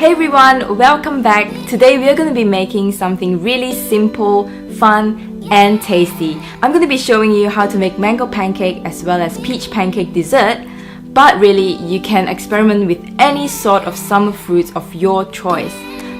Hey everyone, welcome back. Today we are going to be making something really simple, fun and tasty. I'm going to be showing you how to make mango pancake as well as peach pancake dessert. But really, you can experiment with any sort of summer fruits of your choice.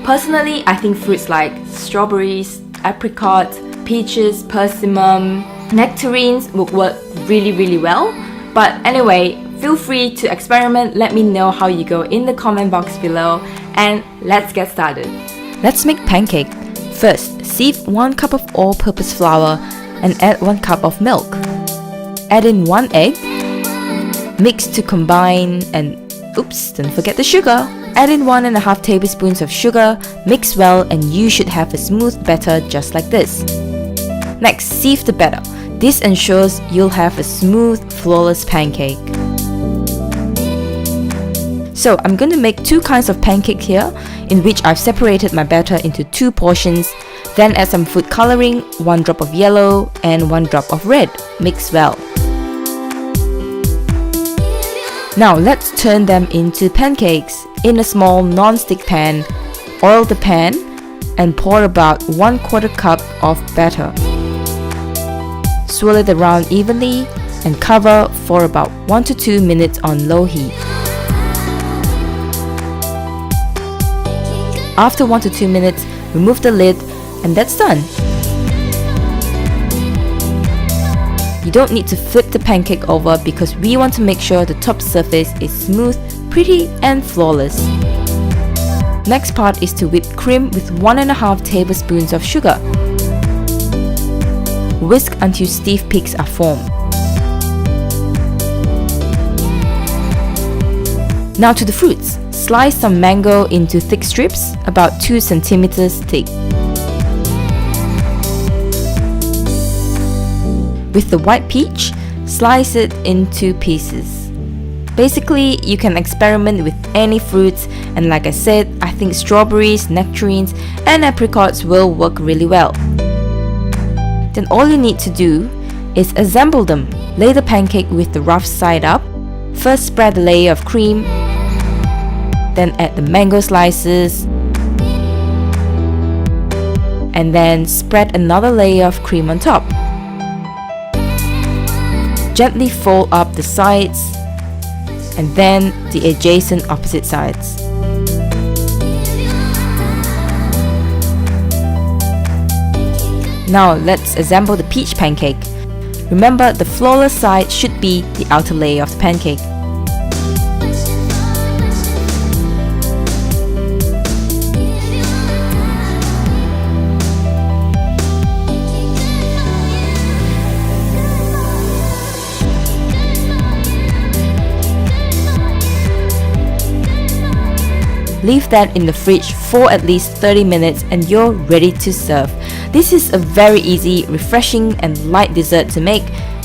Personally, I think fruits like strawberries, apricots, peaches, persimmon, nectarines would work really well. But anyway, feel free to experiment. Let me know how you go in the comment box below. And let's get started. Let's make pancake. First, sieve 1 cup of all-purpose flour and add 1 cup of milk. Add in 1 egg. Mix to combine and don't forget the sugar. Add in 1.5 tablespoons of sugar. Mix well and you should have a smooth batter just like this. Next, sieve the batter. This ensures you'll have a smooth, flawless pancake. So I'm going to make 2 kinds of pancake here, in which I've separated my batter into 2 portions. Then add some food coloring, 1 drop of yellow and 1 drop of red. Mix well. Now let's turn them into pancakes. In a small non-stick pan, oil the pan and pour about 1/4 cup of batter. Swirl it around evenly and cover for about 1 to 2 minutes on low heat. After 1 to 2 minutes, remove the lid and that's done. You don't need to flip the pancake over because we want to make sure the top surface is smooth, pretty and flawless. Next part is to whip cream with 1.5 tablespoons of sugar. Whisk until stiff peaks are formed. Now to the fruits. Slice some mango into thick strips, about 2 centimeters thick. With the white peach, slice it into pieces. Basically, you can experiment with any fruits, and like I said, I think strawberries, nectarines and apricots will work really well. Then all you need to do is assemble them. Lay the pancake with the rough side up. First spread a layer of cream, then add the mango slices, and then spread another layer of cream on top. Gently fold up the sides and then the adjacent opposite sides. Now let's assemble the peach pancake. Remember, the flawless side should be the outer layer of the pancake. Leave that in the fridge for at least 30 minutes and you're ready to serve. This is a very easy, refreshing and light dessert to make,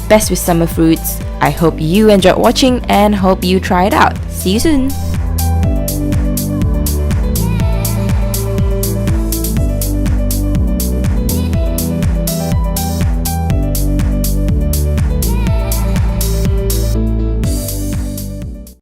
best with summer fruits. I hope you enjoyed watching and hope you try it out. See you soon!